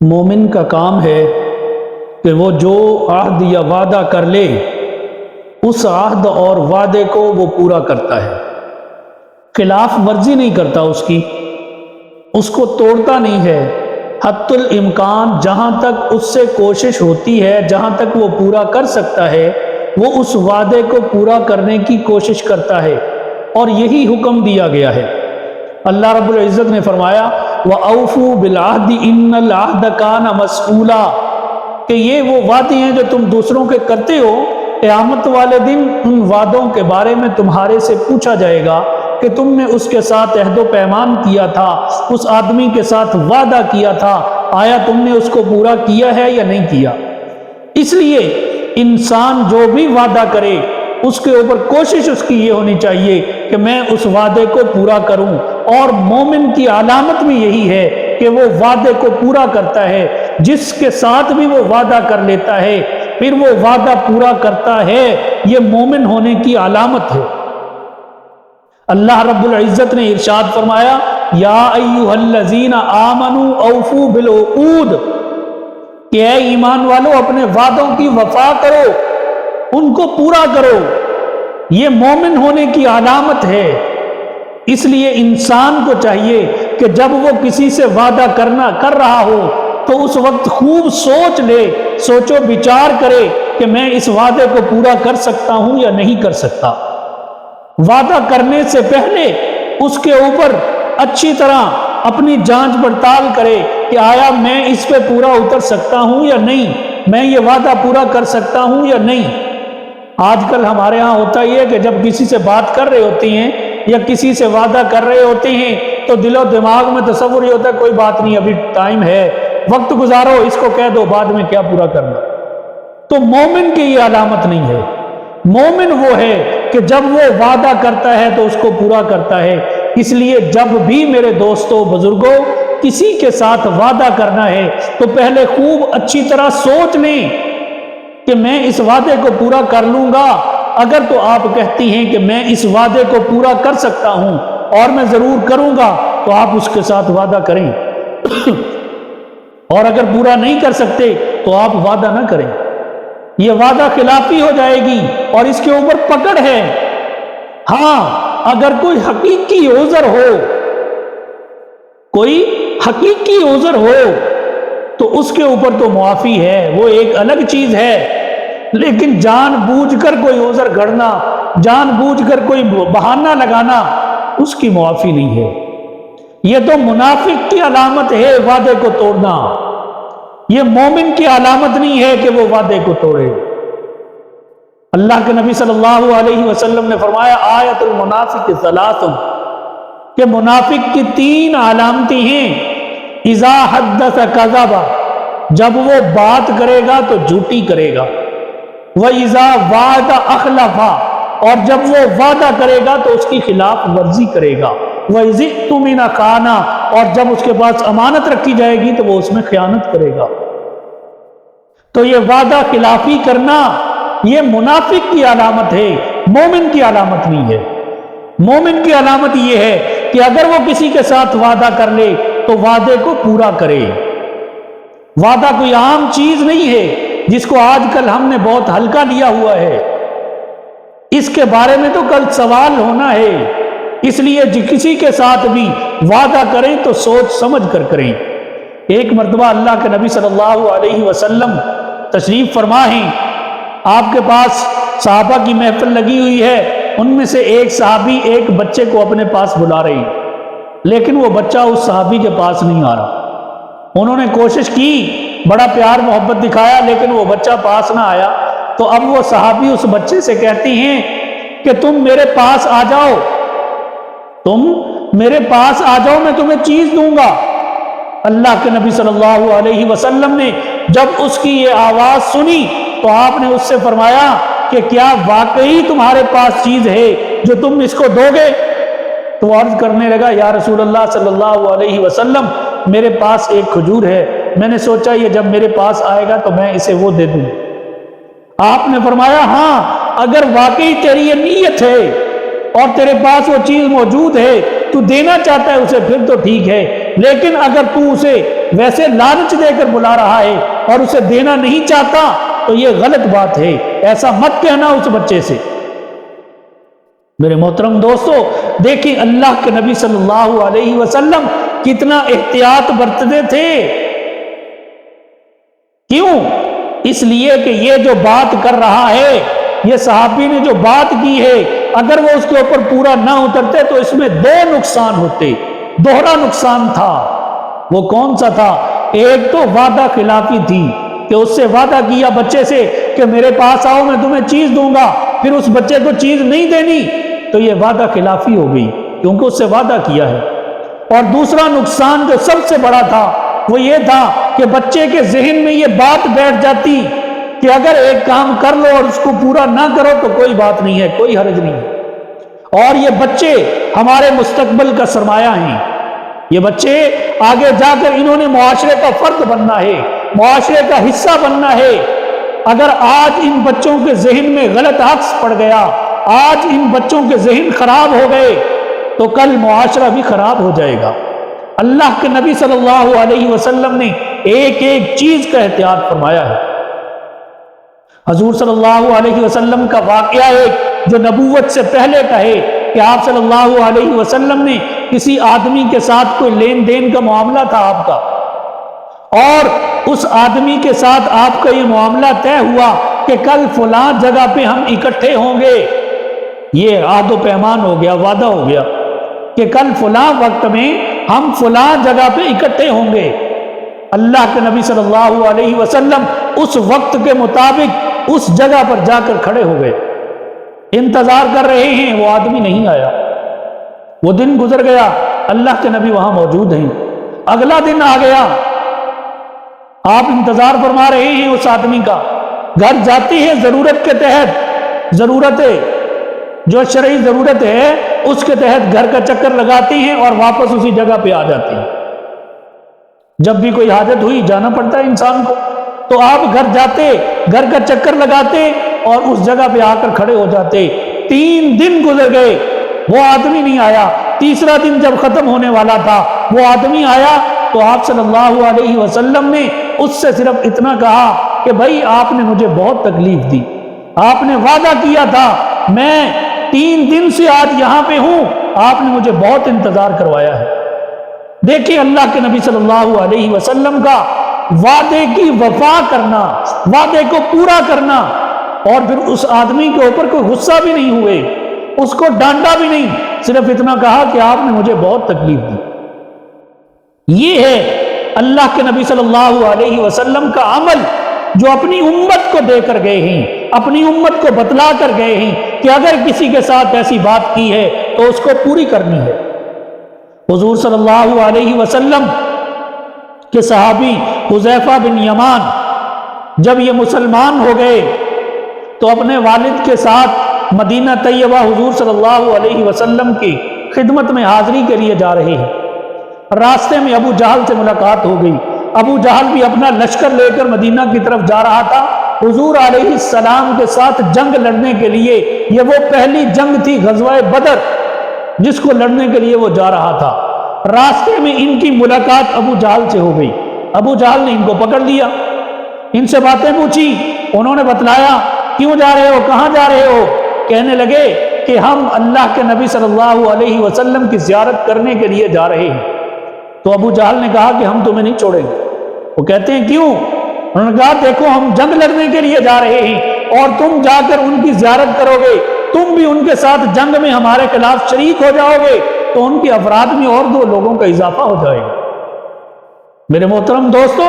مومن کا کام ہے کہ وہ جو عہد یا وعدہ کر لے اس عہد اور وعدے کو وہ پورا کرتا ہے، خلاف ورزی نہیں کرتا، اس کو توڑتا نہیں ہے، حتی الامکان جہاں تک اس سے کوشش ہوتی ہے، جہاں تک وہ پورا کر سکتا ہے وہ اس وعدے کو پورا کرنے کی کوشش کرتا ہے، اور یہی حکم دیا گیا ہے۔ اللہ رب العزت نے فرمایا وَأَوْفُوا بِالْعَهْدِ إِنَّ الْعَهْدَ كَانَ مَسْئُولًا، کہ یہ وہ وعدے ہیں جو تم دوسروں کے کرتے ہو، قیامت والے دن ان وعدوں کے بارے میں تمہارے سے پوچھا جائے گا کہ تم نے اس کے ساتھ عہد و پیمان کیا تھا، اس آدمی کے ساتھ وعدہ کیا تھا، آیا تم نے اس کو پورا کیا ہے یا نہیں کیا؟ اس لیے انسان جو بھی وعدہ کرے اس کے اوپر کوشش اس کی یہ ہونی چاہیے کہ میں اس وعدے کو پورا کروں، اور مومن کی علامت بھی یہی ہے کہ وہ وعدے کو پورا کرتا ہے، جس کے ساتھ بھی وہ وعدہ کر لیتا ہے پھر وہ وعدہ پورا کرتا ہے، یہ مومن ہونے کی علامت ہے۔ اللہ رب العزت نے ارشاد فرمایا یا ایھا الذین آمنوا اوفوا بالعقود، کہ اے ایمان والو اپنے وعدوں کی وفا کرو، ان کو پورا کرو، یہ مومن ہونے کی علامت ہے۔ اس لیے انسان کو چاہیے کہ جب وہ کسی سے وعدہ کر رہا ہو تو اس وقت خوب سوچ لے، سوچو بچار کرے کہ میں اس وعدے کو پورا کر سکتا ہوں یا نہیں کر سکتا۔ وعدہ کرنے سے پہلے اس کے اوپر اچھی طرح اپنی جانچ پڑتال کرے کہ آیا میں اس پہ پورا اتر سکتا ہوں یا نہیں، میں یہ وعدہ پورا کر سکتا ہوں یا نہیں۔ آج کل ہمارے ہاں ہوتا ہی ہے کہ جب کسی سے بات کر رہے ہوتے ہیں یا کسی سے وعدہ کر رہے ہوتے ہیں تو دل و دماغ میں تصور یہ ہوتا ہے کوئی بات نہیں، ابھی ٹائم ہے، وقت گزارو، اس کو کہہ دو بعد میں کیا پورا کرنا۔ تو مومن کی یہ علامت نہیں ہے۔ مومن وہ ہے کہ جب وہ وعدہ کرتا ہے تو اس کو پورا کرتا ہے۔ اس لیے جب بھی میرے دوستوں بزرگوں کسی کے ساتھ وعدہ کرنا ہے تو پہلے خوب اچھی طرح سوچ لیں کہ میں اس وعدے کو پورا کر لوں گا۔ اگر تو آپ کہتی ہیں کہ میں اس وعدے کو پورا کر سکتا ہوں اور میں ضرور کروں گا تو آپ اس کے ساتھ وعدہ کریں، اور اگر پورا نہیں کر سکتے تو آپ وعدہ نہ کریں، یہ وعدہ خلافی ہو جائے گی اور اس کے اوپر پکڑ ہے۔ ہاں اگر کوئی حقیقی عذر ہو، کوئی حقیقی عذر ہو تو اس کے اوپر تو معافی ہے، وہ ایک الگ چیز ہے، لیکن جان بوجھ کر کوئی عذر گھڑنا، جان بوجھ کر کوئی بہانہ لگانا، اس کی معافی نہیں ہے۔ یہ تو منافق کی علامت ہے وعدے کو توڑنا، یہ مومن کی علامت نہیں ہے کہ وہ وعدے کو توڑے۔ اللہ کے نبی صلی اللہ علیہ وسلم نے فرمایا آیت المنافق ثلاث، کہ منافق کی 3 علامتیں ہیں۔ اذا حدث کذب، جب وہ بات کرے گا تو جھوٹی کرے گا، وَإِذَا وَعَدَ أَخْلَفَ، اور جب وہ وعدہ کرے گا تو اس کی خلاف ورزی کرے گا، وَإِذِ اؤْتُمِنَ خَانَ، اور جب اس کے پاس امانت رکھی جائے گی تو وہ اس میں خیانت کرے گا۔ تو یہ وعدہ خلافی کرنا یہ منافق کی علامت ہے، مومن کی علامت نہیں ہے۔ مومن کی علامت یہ ہے کہ اگر وہ کسی کے ساتھ وعدہ کر لے تو وعدے کو پورا کرے۔ وعدہ کوئی عام چیز نہیں ہے جس کو آج کل ہم نے بہت ہلکا لیا ہوا ہے، اس کے بارے میں تو کل سوال ہونا ہے۔ اس لیے کسی کے ساتھ بھی وعدہ کریں تو سوچ سمجھ کر کریں۔ ایک مرتبہ اللہ کے نبی صلی اللہ علیہ وسلم تشریف فرما ہیں، آپ کے پاس صحابہ کی محفل لگی ہوئی ہے، ان میں سے ایک صحابی ایک بچے کو اپنے پاس بلا رہے ہیں، لیکن وہ بچہ اس صحابی کے پاس نہیں آ رہا۔ انہوں نے کوشش کی، بڑا پیار محبت دکھایا، لیکن وہ بچہ پاس نہ آیا۔ تو اب وہ صحابی اس بچے سے کہتی ہیں کہ تم میرے پاس آ جاؤ، تم میرے پاس آ جاؤ، میں تمہیں چیز دوں گا۔ اللہ کے نبی صلی اللہ علیہ وسلم نے جب اس کی یہ آواز سنی تو آپ نے اس سے فرمایا کہ کیا واقعی تمہارے پاس چیز ہے جو تم اس کو دو گے؟ تو عرض کرنے لگا یا رسول اللہ صلی اللہ علیہ وسلم میرے پاس ایک کھجور ہے، میں نے سوچا یہ جب میرے پاس آئے گا تو میں اسے وہ دے دوں۔ آپ نے فرمایا ہاں اگر واقعی تیری یہ نیت ہے اور تیرے پاس وہ چیز موجود ہے، تو دینا چاہتا ہے اسے، پھر تو ٹھیک ہے، لیکن اگر تو اسے ویسے لالچ دے کر بلا رہا ہے اور اسے دینا نہیں چاہتا تو یہ غلط بات ہے، ایسا مت کہنا اس بچے سے۔ میرے محترم دوستو، دیکھیں اللہ کے نبی صلی اللہ علیہ وسلم کتنا احتیاط برتتے تھے۔ کیوں؟ اس لیے کہ یہ جو بات کر رہا ہے، یہ صحابی نے جو بات کی ہے، اگر وہ اس کے اوپر پورا نہ اترتے تو اس میں دو نقصان ہوتے، دوہرا نقصان تھا۔ وہ کون سا تھا؟ ایک تو وعدہ خلافی تھی کہ اس سے وعدہ کیا بچے سے کہ میرے پاس آؤ میں تمہیں چیز دوں گا، پھر اس بچے کو چیز نہیں دینی، تو یہ وعدہ خلافی ہو گئی کیونکہ اس سے وعدہ کیا ہے۔ اور دوسرا نقصان جو سب سے بڑا تھا وہ یہ تھا کہ بچے کے ذہن میں یہ بات بیٹھ جاتی کہ اگر ایک کام کر لو اور اس کو پورا نہ کرو تو کوئی بات نہیں ہے، کوئی حرج نہیں ہے۔ اور یہ بچے ہمارے مستقبل کا سرمایہ ہیں، یہ بچے آگے جا کر انہوں نے معاشرے کا فرد بننا ہے، معاشرے کا حصہ بننا ہے۔ اگر آج ان بچوں کے ذہن میں غلط عکس پڑ گیا، آج ان بچوں کے ذہن خراب ہو گئے تو کل معاشرہ بھی خراب ہو جائے گا۔ اللہ کے نبی صلی اللہ علیہ وسلم نے ایک ایک چیز کا احتیاط فرمایا ہے۔ حضور صلی اللہ علیہ وسلم کا واقعہ ایک جو نبوت سے پہلے کا ہے کہ آپ صلی اللہ علیہ وسلم نے کسی آدمی کے ساتھ کوئی لین دین کا معاملہ تھا آپ کا، اور اس آدمی کے ساتھ آپ کا یہ معاملہ طے ہوا کہ کل فلاں جگہ پہ ہم اکٹھے ہوں گے۔ یہ عہد و پیمان ہو گیا، وعدہ ہو گیا کہ کل فلاں وقت میں ہم فلاں جگہ پہ اکٹھے ہوں گے۔ اللہ کے نبی صلی اللہ علیہ وسلم اس وقت کے مطابق اس جگہ پر جا کر کھڑے ہو گئے، انتظار کر رہے ہیں، وہ آدمی نہیں آیا۔ وہ دن گزر گیا، اللہ کے نبی وہاں موجود ہیں۔ اگلا دن آ گیا، آپ انتظار فرما رہے ہیں اس آدمی کا، گھر جاتے ہیں ضرورت کے تحت، ضرورت ہے جو شرعی ضرورت ہے اس کے تحت گھر کا چکر لگاتے ہیں اور واپس اسی جگہ پہ آ جاتے ہیں۔ جب بھی کوئی حاجت ہوئی جانا پڑتا ہے انسان کو، تو آپ گھر جاتے، گھر کا چکر لگاتے اور اس جگہ پہ آ کر کھڑے ہو جاتے۔ 3 دن گزر گئے، وہ آدمی نہیں آیا۔ تیسرا دن جب ختم ہونے والا تھا، وہ آدمی آیا تو آپ صلی اللہ علیہ وسلم نے اس سے صرف اتنا کہا کہ بھائی آپ نے مجھے بہت تکلیف دی، آپ نے وعدہ کیا تھا، میں 3 دن سے آج یہاں پہ ہوں، آپ نے مجھے بہت انتظار کروایا ہے۔ دیکھیں اللہ کے نبی صلی اللہ علیہ وسلم کا وعدے کی وفا کرنا، وعدے کو پورا کرنا، اور پھر اس آدمی کے اوپر کوئی غصہ بھی نہیں ہوئے، اس کو ڈانٹا بھی نہیں، صرف اتنا کہا کہ آپ نے مجھے بہت تکلیف دی۔ یہ ہے اللہ کے نبی صلی اللہ علیہ وسلم کا عمل جو اپنی امت کو دے کر گئے ہیں، اپنی امت کو بتلا کر گئے ہیں کہ اگر کسی کے ساتھ ایسی بات کی ہے تو اس کو پوری کرنی ہے۔ حضور صلی اللہ علیہ وسلم کے صحابی حذیفہ بن یمان جب یہ مسلمان ہو گئے تو اپنے والد کے ساتھ مدینہ طیبہ حضور صلی اللہ علیہ وسلم کی خدمت میں حاضری کے لیے جا رہے ہیں۔ راستے میں ابو جہل سے ملاقات ہو گئی۔ ابو جہل بھی اپنا لشکر لے کر مدینہ کی طرف جا رہا تھا حضور علیہ السلام کے ساتھ جنگ لڑنے کے لیے۔ یہ وہ پہلی جنگ تھی غزوہ بدر جس کو لڑنے کے لیے وہ جا رہا تھا۔ راستے میں ان کی ملاقات ابو جہل سے ہو گئی۔ ابو جہل نے ان کو پکڑ لیا، ان سے باتیں پوچھی، انہوں نے بتلایا کیوں جا رہے ہو، کہاں جا رہے ہو؟ کہنے لگے کہ ہم اللہ کے نبی صلی اللہ علیہ وسلم کی زیارت کرنے کے لیے جا رہے ہیں۔ تو ابو جہل نے کہا کہ ہم تمہیں نہیں چھوڑیں گے۔ وہ کہتے ہیں کیوں؟ انہوں نے کہا دیکھو ہم جنگ لڑنے کے لیے جا رہے ہیں اور تم جا کر ان کی زیارت کرو گے، تم بھی ان کے ساتھ جنگ میں ہمارے خلاف شریک ہو جاؤ گے تو ان کے افراد میں اور 2 لوگوں کا اضافہ ہو جائے گا۔ میرے محترم دوستو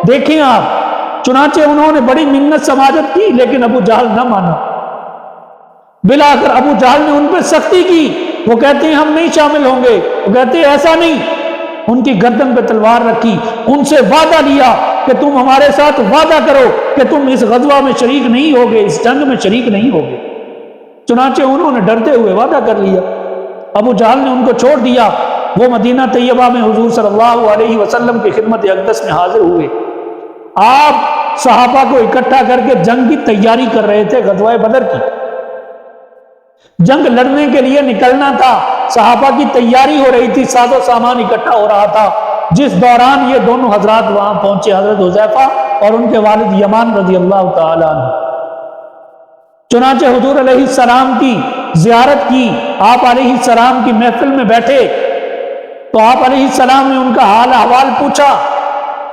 دیکھیں آپ، چنانچہ انہوں نے بڑی منت سماجت کی لیکن ابو جہل نہ مانا۔ بلاخر ابو جہل نے ان پہ سختی کی، وہ کہتے ہیں ہم نہیں شامل ہوں گے۔ وہ کہتے ہیں ایسا نہیں، ان کی گردن پہ تلوار رکھی، ان سے وعدہ لیا کہ تم ہمارے ساتھ وعدہ کرو کہ تم اس غزوہ میں شریک نہیں ہوگے، اس جنگ میں شریک نہیں ہوگے۔ چنانچہ انہوں نے ڈرتے ہوئے وعدہ کر لیا۔ ابو جہل نے ان کو چھوڑ دیا، وہ مدینہ طیبہ میں حضور صلی اللہ علیہ وسلم کی خدمت اقدس میں حاضر ہوئے۔ آپ صحابہ کو اکٹھا کر کے جنگ کی تیاری کر رہے تھے، غزوہ بدر کی جنگ لڑنے کے لیے نکلنا تھا، صحابہ کی تیاری ہو رہی تھی، ساز و سامان اکٹھا ہو رہا تھا۔ جس دوران یہ دونوں حضرات وہاں پہنچے، حضرت حذیفہ اور ان کے والد یمان رضی اللہ تعالیٰ عنہ۔ چنانچہ حضور علیہ السلام کی زیارت کی، آپ علیہ السلام کی محفل میں بیٹھے تو آپ علیہ السلام نے ان کا حال احوال پوچھا۔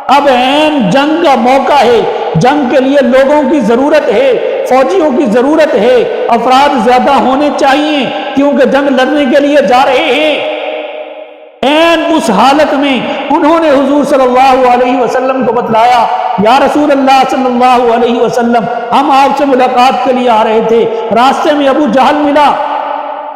اب عین جنگ کا موقع ہے، جنگ کے لیے لوگوں کی ضرورت ہے، فوجیوں کی ضرورت ہے، افراد زیادہ ہونے چاہیے کیونکہ جنگ لڑنے کے لیے جا رہے ہیں۔ عین اس حالت میں انہوں نے حضور صلی اللہ علیہ وسلم کو بتلایا، یا رسول اللہ صلی اللہ علیہ وسلم، ہم آپ سے ملاقات کے لیے آ رہے تھے، راستے میں ابو جہل ملا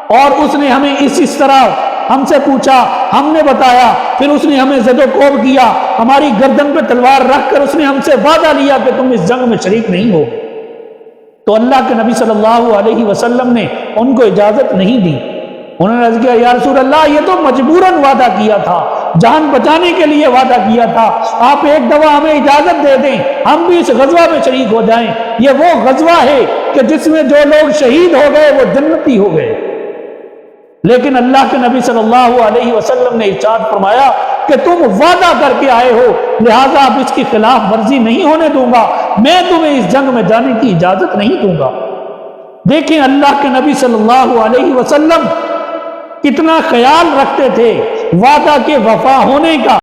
اور اس نے ہمیں اس طرح ہم سے پوچھا، ہم نے بتایا، پھر اس نے ہمیں زد و کوب کیا، ہماری گردن پہ تلوار رکھ کر اس نے ہم سے وعدہ لیا کہ تم اس جنگ میں شریک نہیں ہو۔ تو اللہ کے نبی صلی اللہ علیہ وسلم نے ان کو اجازت نہیں دی۔ انہوں نے عرض کیا، یا رسول اللہ، یہ تو مجبوراً وعدہ کیا تھا، جان بچانے کے لیے وعدہ کیا تھا، آپ ایک دفعہ ہمیں اجازت دے دیں، ہم بھی اس غزوہ میں شریک ہو جائیں۔ یہ وہ غزوہ ہے کہ جس میں جو لوگ شہید ہو گئے وہ جنتی ہو گئے۔ لیکن اللہ کے نبی صلی اللہ علیہ وسلم نے ارشاد فرمایا کہ تم وعدہ کر کے آئے ہو، لہذا اب اس کی خلاف ورزی نہیں ہونے دوں گا، میں تمہیں اس جنگ میں جانے کی اجازت نہیں دوں گا۔ دیکھیں اللہ کے نبی صلی اللہ علیہ وسلم کتنا خیال رکھتے تھے وعدہ کے وفا ہونے کا۔